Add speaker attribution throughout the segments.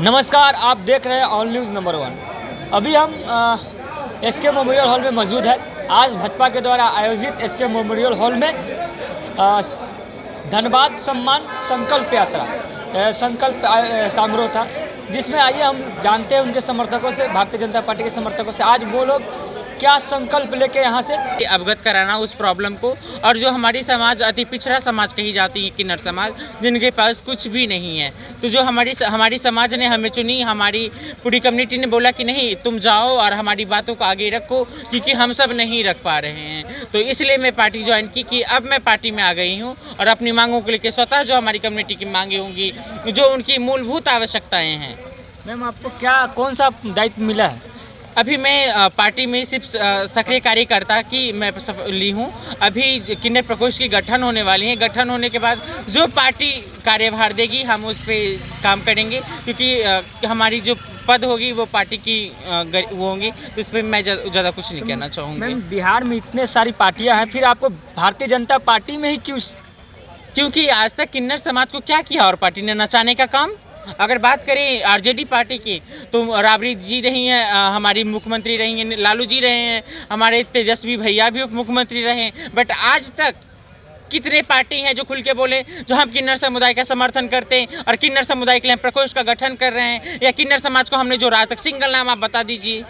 Speaker 1: नमस्कार, आप देख रहे हैं ऑल न्यूज़ नंबर 1। अभी हम एसके मेमोरियल हॉल में मौजूद है। आज भाजपा के द्वारा आयोजित एसके मेमोरियल हॉल में धन्यवाद सम्मान संकल्प यात्रा समारोह था, जिसमें आइए हम जानते हैं उनके समर्थकों से, भारतीय जनता पार्टी के समर्थकों से, आज वो लोग क्या संकल्प लेके यहाँ से
Speaker 2: अवगत कराना उस प्रॉब्लम को। और जो हमारी समाज अति पिछड़ा समाज कही जाती है, किन्नर समाज, जिनके पास कुछ भी नहीं है, तो जो हमारी समाज ने हमें चुनी, हमारी पूरी कम्युनिटी ने बोला कि नहीं तुम जाओ और हमारी बातों को आगे रखो, क्योंकि हम सब नहीं रख पा रहे हैं। तो इसलिए मैं पार्टी ज्वाइन की कि अब मैं पार्टी में आ गई हूँ और अपनी मांगों को लेकर स्वतः जो हमारी कम्युनिटी की मांगे होंगी, जो उनकी मूलभूत आवश्यकताएँ हैं।
Speaker 1: मैम, आपको कौन सा दायित्व मिला है?
Speaker 2: अभी मैं पार्टी में सिर्फ सक्रिय कार्यकर्ता की मैं ली हूँ। अभी किन्नर प्रकोष्ठ की गठन होने वाली है। गठन होने के बाद जो पार्टी कार्यभार देगी हम उस पर काम करेंगे, क्योंकि हमारी जो पद होगी वो पार्टी की वो होंगी, तो इस पर मैं ज़्यादा कुछ नहीं कहना चाहूँगी।
Speaker 1: मैम, बिहार में इतने सारी पार्टियां हैं, फिर आपको भारतीय जनता पार्टी में ही क्यों?
Speaker 2: क्योंकि आज तक किन्नर समाज को क्या किया और पार्टी ने नचाने का काम। अगर बात करें आरजेडी पार्टी की, तो राबड़ी जी रही हैं, हमारी मुख्यमंत्री रही हैं, लालू जी रहे हैं, हमारे तेजस्वी भैया भी उप मुख्यमंत्री रहे हैं। बट आज तक कितने पार्टी हैं जो खुल के बोले जो हम किन्नर समुदाय का समर्थन करते हैं और किन्नर समुदाय के लिए प्रकोष्ठ का गठन कर रहे हैं, या किन्नर समाज को हमने जोड़ा? तक सिंगल नाम आप बता दीजिए।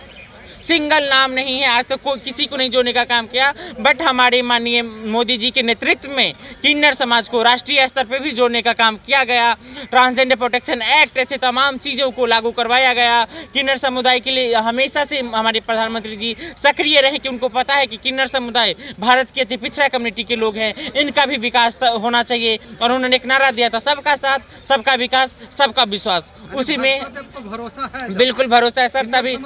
Speaker 2: सिंगल नाम नहीं है, आज तक कोई किसी को नहीं जोड़ने का काम किया। बट हमारे माननीय मोदी जी के नेतृत्व में किन्नर समाज को राष्ट्रीय स्तर पर भी जोड़ने का काम किया गया। ट्रांसजेंडर प्रोटेक्शन एक्ट, ऐसे तमाम चीज़ों को लागू करवाया गया। किन्नर समुदाय के लिए हमेशा से हमारे प्रधानमंत्री जी सक्रिय रहे, कि उनको पता है कि किन्नर समुदाय भारत की अति पिछड़ा कम्युनिटी के लोग हैं, इनका भी विकास होना चाहिए। और उन्होंने एक नारा दिया था, सबका साथ, सबका विकास, सबका विश्वास। उसी में
Speaker 1: भरोसा है,
Speaker 2: बिल्कुल भरोसा है सर। तभी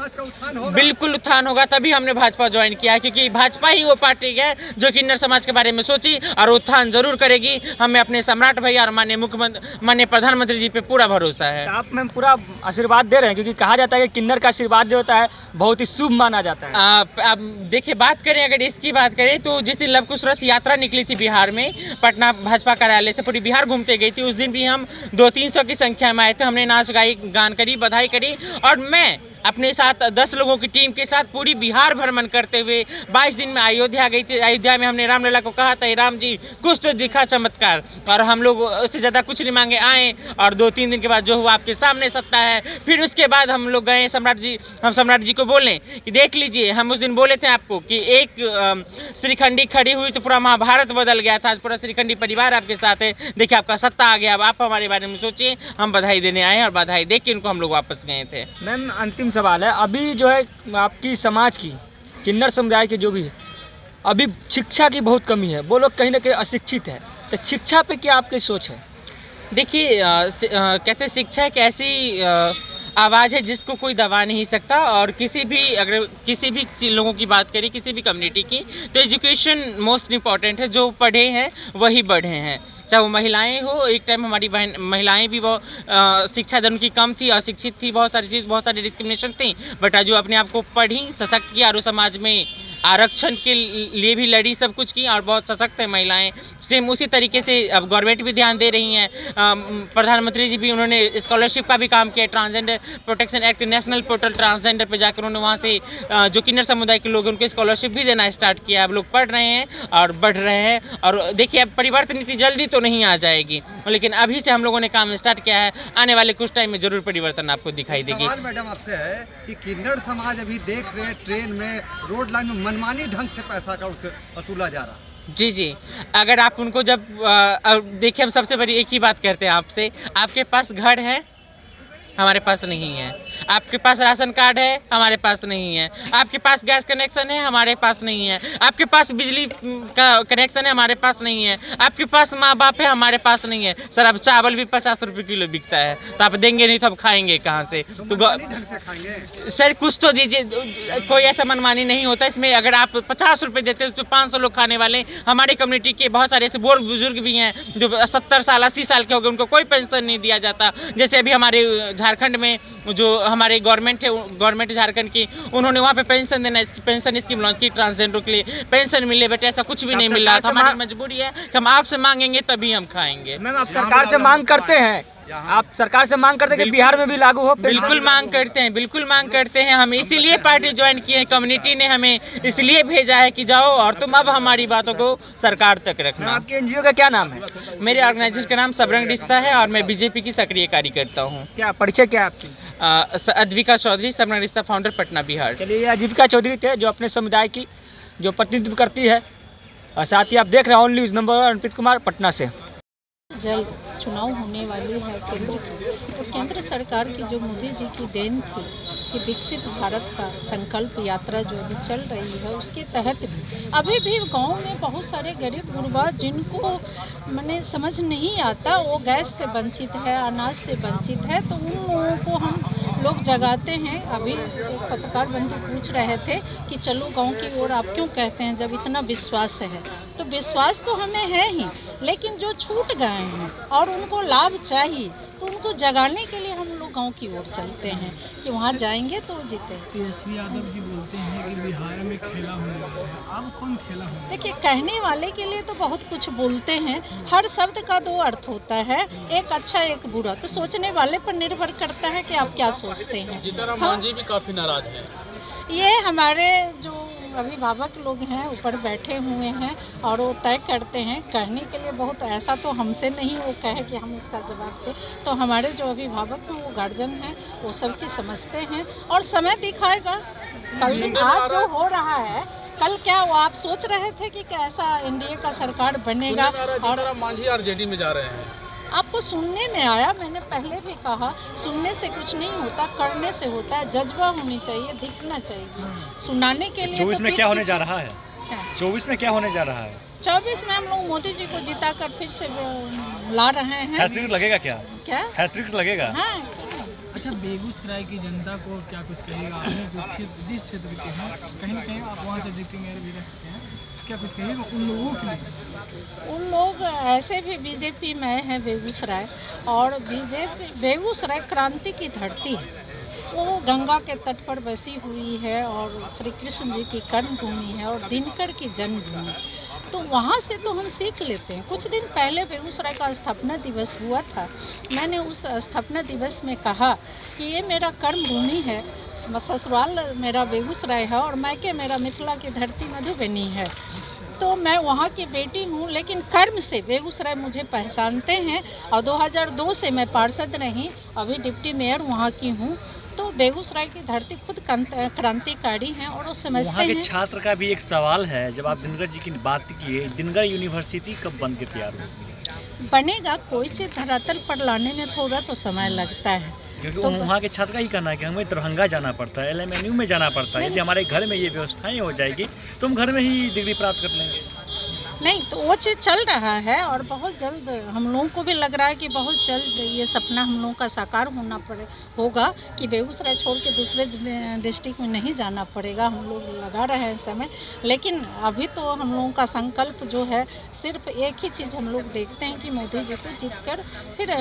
Speaker 2: बिल्कुल उत्थान होगा, तभी हमने भाजपा ज्वाइन किया है, क्योंकि भाजपा ही वो पार्टी है जो किन्नर समाज के बारे में सोची और उत्थान जरूर करेगी। हमें अपने सम्राट भैया और माननीय प्रधानमंत्री जी पे पूरा भरोसा है।
Speaker 1: आप मैम पूरा आशीर्वाद दे रहे हैं, क्योंकि कहा जाता है कि किन्नर का आशीर्वाद जो होता है बहुत ही शुभ माना जाता है।
Speaker 2: अब देखिए, बात करें, अगर इसकी बात करें तो जिस दिन लव कुश रथ यात्रा निकली थी बिहार में, पटना भाजपा कार्यालय से पूरी बिहार घूमते गई थी, उस दिन भी हम 200-300 की संख्या में आए थे। हमने नाच गान करी, बधाई करी, और मैं अपने साथ 10 लोगों की टीम के साथ पूरी बिहार भ्रमण करते हुए 22 दिन में अयोध्या गई थी। अयोध्या में हमने रामलला को कहा था, राम जी कुछ तो दिखा चमत्कार, और हम लोग उससे ज़्यादा कुछ नहीं मांगे, आए और 2-3 दिन के बाद जो हुआ आपके सामने सत्ता है। फिर उसके बाद हम लोग गए हम सम्राट जी को बोलें कि देख लीजिए, हम उस दिन बोले थे आपको कि एक श्रीखंडी खड़ी हुई तो पूरा महाभारत बदल गया था। आज पूरा श्रीखंडी परिवार आपके साथ है। देखिए, आपका सत्ता आ गया, अब आप हमारे बारे में सोचिए। हम बधाई देने आए हैं और बधाई दे के उनको हम लोग वापस गए थे।
Speaker 1: मैम, अंतिम सवाल है, अभी जो है आपकी समाज की, किन्नर समुदाय के जो भी है, अभी शिक्षा की बहुत कमी है, वो लोग कहीं ना कहीं अशिक्षित है, तो शिक्षा पे क्या आपकी सोच है?
Speaker 2: देखिए, कहते हैं शिक्षा एक ऐसी आवाज़ है जिसको कोई दबा नहीं सकता। और अगर किसी भी लोगों की बात करें, किसी भी कम्युनिटी की, तो एजुकेशन मोस्ट इम्पॉर्टेंट है। जो पढ़े हैं वही बढ़े हैं, चाहे वो महिलाएं हो। एक टाइम हमारी महिलाएं भी वो शिक्षा दर उनकी कम थी, अशिक्षित थी, बहुत सारी डिस्क्रिमिनेशन थी। बट जो अपने आप को पढ़ी, सशक्त किया और उस समाज में आरक्षण के लिए भी लड़ी, सब कुछ की, और बहुत सशक्त है महिलाएं। सेम उसी तरीके से अब गवर्नमेंट भी ध्यान दे रही हैं। प्रधानमंत्री जी भी, उन्होंने स्कॉलरशिप का भी काम किया। Transgender protection act, national portal transgender पे जाकर उन्होंने वहाँ से जो किन्नर समुदाय के लोग हैं उनको स्कॉलरशिप भी देना स्टार्ट किया। अब लोग पढ़ रहे हैं और बढ़ रहे हैं। और देखिए, अब परिवर्तन इतनी जल्दी तो नहीं आ जाएगी, लेकिन अभी से हम लोगों ने काम स्टार्ट किया है। आने वाले कुछ टाइम में जरूर परिवर्तन आपको दिखाई देगी।
Speaker 3: मैडम आपसे है कि किन्नर समाज अभी देख रहे हैं ट्रेन में, रोड लाइन में मनमानी ढंग से पैसा का उससे वसूला जा रहा।
Speaker 2: जी, अगर आप उनको जब देखिए, हम सबसे बड़ी एक ही बात करते हैं आपसे, आपके पास घर है, हमारे पास नहीं है। आपके पास राशन कार्ड है, हमारे पास नहीं है। आपके पास गैस कनेक्शन है, हमारे पास नहीं है। आपके पास बिजली का कनेक्शन है, हमारे पास नहीं है। आपके पास माँ बाप है, हमारे पास नहीं है। सर, अब चावल भी 50 रुपये किलो बिकता है, तो आप देंगे नहीं तो अब खाएंगे कहाँ से? तो सर कुछ तो दीजिए। कोई ऐसा मनमानी नहीं होता इसमें। अगर आप 50 रुपये देते हैं तो 500 लोग खाने वाले। हमारे कम्युनिटी के बहुत सारे ऐसे बुजुर्ग भी हैं जो 70 साल 80 साल के हो गए, उनको कोई पेंशन नहीं दिया जाता। जैसे अभी हमारे झारखंड में जो हमारे गवर्नमेंट है, गवर्नमेंट झारखंड की, उन्होंने वहाँ पे पेंशन देना, पेंशन स्कीम लॉन्च की ट्रांसजेंडर के लिए। पेंशन मिले, बट ऐसा कुछ भी नहीं मिल रहा था। हमारी मजबूरी है कि हम आपसे मांगेंगे तभी हम खाएंगे।
Speaker 1: मैम, आप सरकार से मांग करते हैं आप सरकार से मांग करते हैं कि बिहार में भी लागू हो?
Speaker 2: बिल्कुल मांग करते हैं, बिल्कुल मांग करते हैं। हम इसीलिए पार्टी ज्वाइन किए हैं, कम्युनिटी ने हमें इसलिए भेजा है कि जाओ और तुम अब हमारी बातों को सरकार तक रखना।
Speaker 1: आपके एनजीओ का क्या नाम है?
Speaker 2: मेरे ऑर्गेनाइजेशन का नाम सबरंग रिश्ता है और मैं बीजेपी की सक्रिय कार्यकर्ता हूँ।
Speaker 1: क्या परिचय क्या है आपकी?
Speaker 2: अद्विका चौधरी, सबरंग रिश्ता फाउंडर, पटना, बिहार।
Speaker 1: चलिए, ये अजीविका चौधरी थे जो अपने समुदाय की जो प्रतिनिधित्व करती है। और साथ ही आप देख रहे हैं ऑनली न्यूज़ नंबर 1 अर्पित कुमार, पटना से।
Speaker 4: जल्द चुनाव होने वाली है केंद्र की, तो केंद्र सरकार की जो मोदी जी की देन थी कि विकसित भारत का संकल्प यात्रा जो अभी चल रही है, उसके तहत भी अभी भी गांव में बहुत सारे गरीब गुरबा जिनको मैंने समझ नहीं आता, वो गैस से वंचित है, अनाज से वंचित है, तो उन लोगों को हम लोग जगाते हैं। अभी एक पत्रकार बंधु पूछ रहे थे कि चलो गांव की ओर, आप क्यों कहते हैं जब इतना विश्वास है? तो विश्वास तो हमें है ही, लेकिन जो छूट गए हैं और उनको लाभ चाहिए, तो उनको जगाने के लिए हम लोग गांव की ओर चलते हैं कि वहां जाएंगे तो जीते।
Speaker 5: तेजस्वी यादव जी बोलते हैं कि बिहार में खेला होने वाला है, अब कौन खेला होने?
Speaker 4: देखिए, कहने वाले के लिए तो बहुत कुछ बोलते हैं, हर शब्द का दो अर्थ होता है, एक अच्छा एक बुरा, तो सोचने वाले पर निर्भर करता है कि आप क्या सोचते हैं।
Speaker 5: जीतन राम जी भी काफी नाराज हैं।
Speaker 4: ये हमारे जो अभिभावक लोग हैं ऊपर बैठे हुए हैं और वो तय करते हैं। कहने के लिए बहुत ऐसा तो हमसे नहीं वो कहे कि हम उसका जवाब दें, तो हमारे जो अभिभावक हैं वो गार्जियन हैं, वो सब चीज़ समझते हैं और समय दिखाएगा। कल आज जो हो रहा है, कल क्या वो आप सोच रहे थे कि कैसा एनडीए का सरकार बनेगा? और
Speaker 5: मांझी आरजेडी में जा रहे हैं।
Speaker 4: आपको सुनने में आया, मैंने पहले भी कहा, सुनने से कुछ नहीं होता, करने से होता है। जज्बा होनी चाहिए, दिखना चाहिए। सुनाने के लिए
Speaker 6: 24 में क्या होने जा रहा है?
Speaker 4: क्या?
Speaker 6: 24 में क्या होने जा रहा है?
Speaker 4: 24 में हम लोग मोदी जी को जिताकर फिर से ला रहे हैं।
Speaker 6: हैट्रिक लगेगा क्या?
Speaker 4: क्या?
Speaker 6: हैट्रिक लगेगा?
Speaker 4: हाँ।
Speaker 5: अच्छा, बेगूसराय की जनता को क्या कुछ कहेगा? आपने जो जिस क्षेत्र के हैं, कहीं ना कहीं आप वहाँ से देखते मेरे भी रहते हैं, क्या कुछ कहिएगा उन लोगों के लिए?
Speaker 4: उन लोग ऐसे भी बीजेपी में है बेगूसराय, और बीजेपी बेगूसराय क्रांति की धरती है। वो गंगा के तट पर बसी हुई है और श्री कृष्ण जी की कर्मभूमि है और दिनकर की जन्मभूमि, तो वहाँ से तो हम सीख लेते हैं। कुछ दिन पहले बेगूसराय का स्थापना दिवस हुआ था, मैंने उस स्थापना दिवस में कहा कि ये मेरा कर्मभूमि है, ससुराल मेरा बेगूसराय है और मैके मेरा मिथिला की धरती मधुबनी है, तो मैं वहाँ की बेटी हूँ, लेकिन कर्म से बेगूसराय मुझे पहचानते हैं। और 2002 से मैं पार्षद रही, अभी डिप्टी मेयर वहाँ की हूँ, तो बेगूसराय की धरती खुद क्रांतिकारी हैं और वो समझते हैं।
Speaker 6: वहाँ के छात्र का भी एक सवाल है, जब आप दिनकर जी की बात किए, दिनकर यूनिवर्सिटी कब बन के तैयार होगी?
Speaker 4: बनेगा, कोई चीज़ धरातल पर लाने में थोड़ा तो समय लगता है,
Speaker 6: क्योंकि
Speaker 4: तो
Speaker 6: वहाँ के छात्र का ही कहना है कि हमें दरभंगा जाना पड़ता है, LMNU में जाना पड़ता है। यदि हमारे घर में ये व्यवस्थाएं हो जाएगी तो हम घर में ही डिग्री प्राप्त कर लेंगे।
Speaker 4: नहीं, तो वो चीज़ चल रहा है और बहुत जल्द हम लोगों को भी लग रहा है कि बहुत जल्द ये सपना हम लोगों का साकार होगा कि बेगूसराय छोड़ के दूसरे डिस्ट्रिक्ट में नहीं जाना पड़ेगा। हम लोग लगा रहे हैं समय, लेकिन अभी तो हम लोगों का संकल्प जो है, सिर्फ एक ही चीज़ हम लोग देखते हैं कि मोदी जी को जीतकर फिर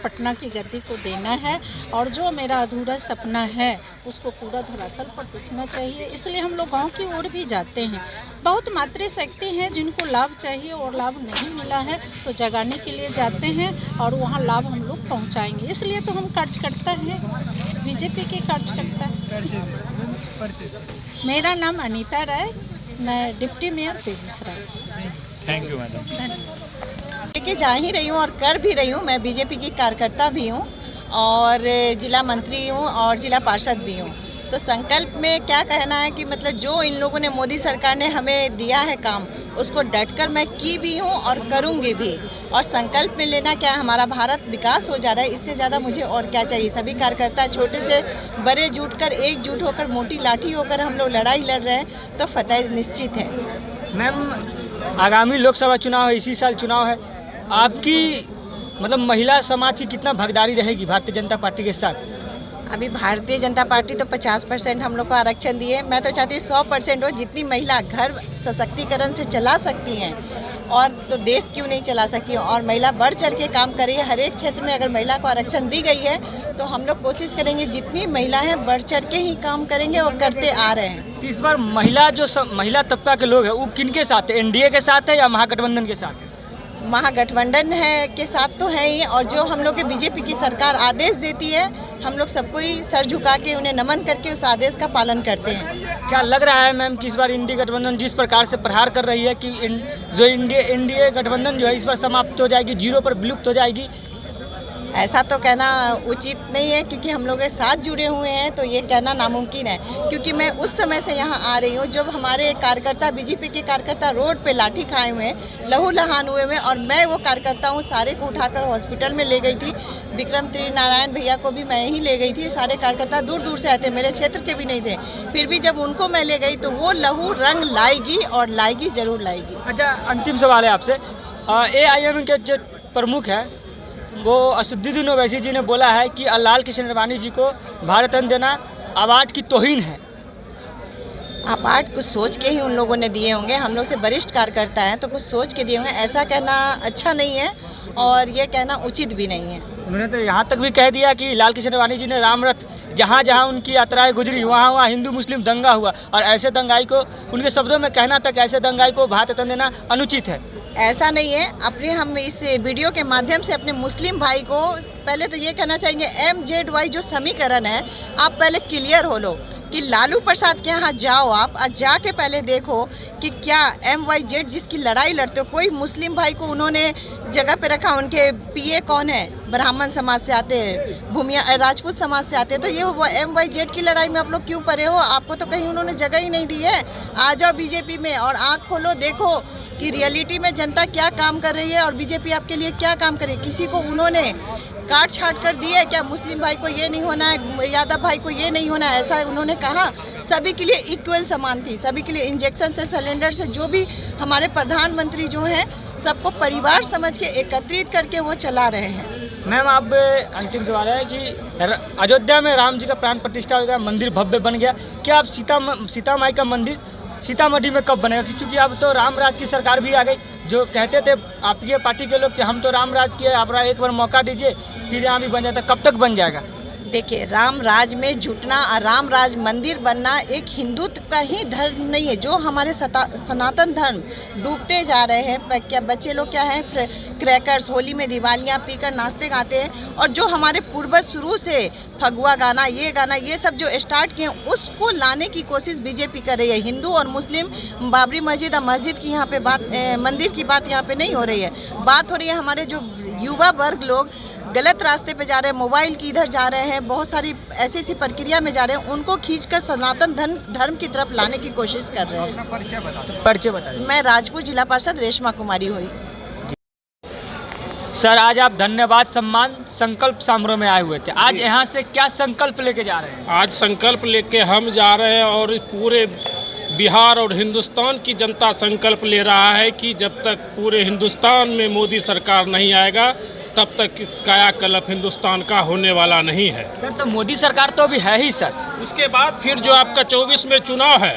Speaker 4: पटना की गद्दी को देना है, और जो मेरा अधूरा सपना है उसको पूरा धरातल पर दिखना चाहिए। इसलिए हम लोग गाँव की ओर भी जाते हैं। बहुत मातृशक्ति हैं जिनको लाभ चाहिए और लाभ नहीं मिला है, तो जगाने के लिए जाते हैं और वहाँ लाभ हम लोग पहुँचाएंगे। इसलिए तो हम कार्यकर्ता हैं, बीजेपी के कार्यकर्ता। मेरा नाम अनीता राय, मैं deputy mayor Begusarai.
Speaker 6: Thank you madam.
Speaker 7: लेके जा ही रही हूँ और कर भी रही हूँ। मैं बीजेपी की कार्यकर्ता भी हूँ और जिला मंत्री हूँ और जिला पार्षद भी हूँ। तो संकल्प में क्या कहना है कि मतलब जो इन लोगों ने, मोदी सरकार ने हमें दिया है काम, उसको डटकर मैं की भी हूँ और करूँगी भी। और संकल्प में लेना क्या, हमारा भारत विकास हो जा रहा है, इससे ज़्यादा मुझे और क्या चाहिए। सभी कार्यकर्ता छोटे से बड़े जुटकर, एकजुट होकर, मोटी लाठी होकर हम लोग लड़ाई लड़ रहे हैं, तो फतह निश्चित है।
Speaker 1: मैम, आगामी लोकसभा चुनाव है, इसी साल चुनाव है, आपकी मतलब महिला समाज की कितना भागीदारी रहेगी भारतीय जनता पार्टी के साथ?
Speaker 7: अभी भारतीय जनता पार्टी तो 50% हम लोग को आरक्षण दिए। मैं तो चाहती हूँ 100% हो। जितनी महिला घर सशक्तिकरण से चला सकती हैं और तो देश क्यों नहीं चला सकती, और महिला बढ़ चढ़ के काम करे। हर एक क्षेत्र में अगर महिला को आरक्षण दी गई है तो हम लोग कोशिश करेंगे जितनी महिला हैं बढ़ चढ़ के ही काम करेंगे और करते आ रहे हैं।
Speaker 1: तो इस बार महिला तबका के लोग हैं वो किन के साथ है? एनडीए के साथ है या महागठबंधन के साथ है?
Speaker 7: महागठबंधन है के साथ तो है ही, और जो हम लोग के बीजेपी की सरकार आदेश देती है, हम लोग सबको ही सर झुका के उन्हें नमन करके उस आदेश का पालन करते हैं।
Speaker 1: क्या लग रहा है मैम कि इस बार इंडिया गठबंधन जिस प्रकार से प्रहार कर रही है कि जो इंडिया गठबंधन जो है इस बार समाप्त हो जाएगी, जीरो पर विलुप्त हो जाएगी?
Speaker 7: ऐसा तो कहना उचित नहीं है, क्योंकि हम लोग के साथ जुड़े हुए हैं, तो ये कहना नामुमकिन है। क्योंकि मैं उस समय से यहाँ आ रही हूँ जब हमारे कार्यकर्ता, बीजेपी के कार्यकर्ता रोड पे लाठी खाए हुए हैं, लहू लहान हुए हैं, और मैं वो कार्यकर्ता हूँ, सारे को उठाकर हॉस्पिटल में ले गई थी। विक्रम त्रिनारायण भैया को भी मैं ही ले गई थी। सारे कार्यकर्ता दूर दूर से आए थे, मेरे क्षेत्र के भी नहीं थे, फिर भी जब उनको मैं ले गई तो वो लहू रंग लाएगी, और लाएगी ज़रूर लाएगी।
Speaker 1: अच्छा, अंतिम सवाल है आपसे। AIM के जो प्रमुख है वो असदुद्दीन ओवैसी जी ने बोला है कि लाल कृष्ण आडवाणी जी को भारत रत्न देना अवार्ड की तौहीन है।
Speaker 7: अवार्ड कुछ सोच के ही उन लोगों ने दिए होंगे, हम लोग से वरिष्ठ कार्यकर्ता हैं तो कुछ सोच के दिए होंगे। ऐसा कहना अच्छा नहीं है और ये कहना उचित भी नहीं है।
Speaker 1: उन्होंने तो यहाँ तक भी कह दिया कि लाल कृष्ण आडवाणी जी ने राम रथ जहाँ जहाँ उनकी यात्राएं गुजरी वहाँ वहाँ हिंदू मुस्लिम दंगा हुआ, और ऐसे दंगाई को, उनके शब्दों में कहना था कि ऐसे दंगाई को भारत रत्न देना अनुचित है।
Speaker 7: ऐसा नहीं है। अपने हम इस वीडियो के माध्यम से अपने मुस्लिम भाई को पहले तो ये कहना चाहेंगे, MZY जो समीकरण है आप पहले क्लियर हो लो कि लालू प्रसाद के यहाँ जाओ आप, और जाके पहले देखो कि क्या MYZ जिसकी लड़ाई लड़ते हो, कोई मुस्लिम भाई को उन्होंने जगह पे रखा। उनके PA कौन है? ब्राह्मण समाज से आते हैं, भूमिया राजपूत समाज से आते हैं। तो ये वो MYZ की लड़ाई में आप लोग क्यों पड़े हो? आपको तो कहीं उन्होंने जगह ही नहीं दी है। आ जाओ बीजेपी में और आँख खोलो, देखो कि रियलिटी में जनता क्या काम कर रही है और बीजेपी आपके लिए क्या काम करे। किसी को उन्होंने काट छाट कर दी है क्या? मुस्लिम भाई को ये नहीं होना है, यादव भाई को ये नहीं होना है, ऐसा उन्होंने कहा? सभी के लिए इक्वल समान थी, सभी के लिए इंजेक्शन से, सिलेंडर से, जो भी हमारे प्रधानमंत्री जो हैं सबको परिवार समझ के एकत्रित करके वो चला रहे हैं।
Speaker 1: मैम, अब अंतिम सवाल है कि अयोध्या में राम जी का प्राण प्रतिष्ठा हो गया, मंदिर भव्य बन गया, क्या अब सीता माई का मंदिर सीतामढ़ी में कब बनेगा? क्योंकि अब तो राम राज की सरकार भी आ गई। जो कहते थे आपकी पार्टी के लोग कि हम तो राम राज किए, आप एक बार मौका दीजिए फिर यहाँ भी बन जाता, कब तक बन जाएगा?
Speaker 7: देखिए, राम राज में जुटना और राम राज मंदिर बनना एक हिंदुत्व का ही धर्म नहीं है। जो हमारे सनातन धर्म डूबते जा रहे हैं, क्या बच्चे लोग क्या हैं, क्रैकर्स, होली में दिवालियाँ पीकर नाचते गाते हैं, और जो हमारे पूर्वज शुरू से फगुआ गाना, ये सब जो स्टार्ट किए हैं, उसको लाने की कोशिश बीजेपी कर रही है। हिंदू और मुस्लिम, बाबरी मस्जिद और मस्जिद की यहाँ पे बात, मंदिर की बात यहाँ पे नहीं हो रही है। बात हो रही है हमारे जो युवा वर्ग लोग गलत रास्ते पे जा रहे हैं, मोबाइल की इधर जा रहे हैं, बहुत सारी ऐसी प्रक्रिया में जा रहे हैं, उनको खींचकर सनातन धर्म की तरफ लाने की कोशिश कर रहे हैं।
Speaker 1: परिचय बताइए।
Speaker 7: मैं राजपुर जिला पार्षद रेशमा कुमारी हुई।
Speaker 1: सर, आज आप धन्यवाद सम्मान संकल्प समारोह में आए हुए थे, आज यहाँ से क्या संकल्प लेके जा रहे हैं?
Speaker 8: आज संकल्प लेके हम जा रहे हैं और पूरे बिहार और हिंदुस्तान की जनता संकल्प ले रहा है कि जब तक पूरे हिंदुस्तान में मोदी सरकार नहीं आएगा तब तक इस कायाकल्प हिंदुस्तान का होने वाला नहीं है।
Speaker 1: सर, तो मोदी सरकार तो अभी है ही सर।
Speaker 8: उसके बाद फिर जो आपका 24 में चुनाव है,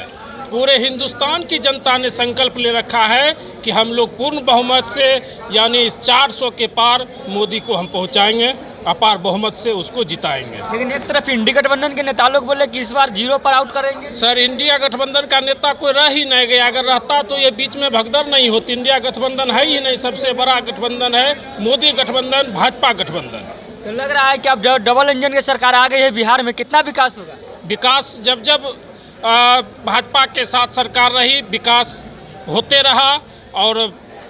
Speaker 8: पूरे हिंदुस्तान की जनता ने संकल्प ले रखा है कि हम लोग पूर्ण बहुमत से, यानी इस 400 के पार मोदी को हम पहुंचाएंगे, अपार बहुमत से उसको जिताएंगे।
Speaker 1: लेकिन एक तरफ इंडिया गठबंधन के नेता लोग बोले कि इस बार जीरो पर आउट करेंगे।
Speaker 8: सर, इंडिया गठबंधन का नेता कोई रह ही नहीं गया। अगर रहता तो ये बीच में भगदड़ नहीं होती। इंडिया गठबंधन है ही नहीं, सबसे बड़ा गठबंधन है मोदी गठबंधन, भाजपा गठबंधन।
Speaker 1: तो लग रहा है कि अब डबल इंजन की सरकार आ गई है बिहार में, कितना विकास होगा?
Speaker 8: विकास जब भाजपा के साथ सरकार रही, विकास होते रहा, और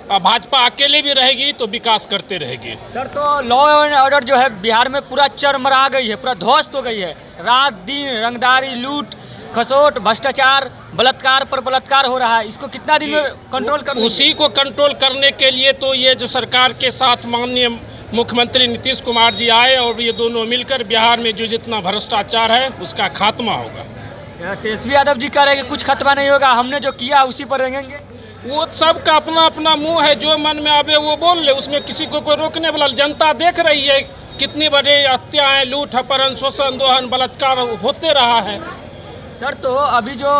Speaker 8: भाजपा अकेले भी रहेगी तो विकास करते रहेगी।
Speaker 1: सर, तो लॉ एंड ऑर्डर जो है बिहार में पूरा चरमरा गई है, पूरा ध्वस्त हो गई है। रात दिन रंगदारी, लूट खसोट, भ्रष्टाचार, बलात्कार पर बलात्कार हो रहा है। इसको कितना दिन में कंट्रोल करना?
Speaker 8: उसी को कंट्रोल करने के लिए तो ये जो सरकार के साथ माननीय मुख्यमंत्री नीतीश कुमार जी आए, और ये दोनों मिलकर बिहार में जो जितना भ्रष्टाचार है उसका खात्मा होगा।
Speaker 1: तेजस्वी यादव जी कह रहे हैं कि कुछ खत्मा नहीं होगा, हमने जो किया उसी पर रहेंगे।
Speaker 8: वो सबका अपना अपना मुंह है, जो मन में आवे वो बोल ले, उसमें किसी को कोई रोकने वाला। जनता देख रही है कितनी बड़ी हत्याएं, लूट, अपहरण, शोषण, दोहन, बलात्कार होते रहा है।
Speaker 1: सर, तो अभी जो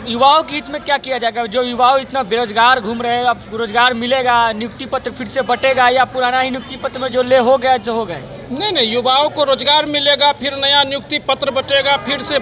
Speaker 1: युवाओं के हित में क्या किया जाएगा? जो युवाओं इतना बेरोजगार घूम रहे हैं, अब रोजगार मिलेगा, नियुक्ति पत्र फिर से बटेगा, या पुराना ही नियुक्ति पत्र में जो ले हो गया जो हो गए?
Speaker 8: नहीं, युवाओं को रोजगार मिलेगा, फिर नया नियुक्ति पत्र बटेगा, फिर से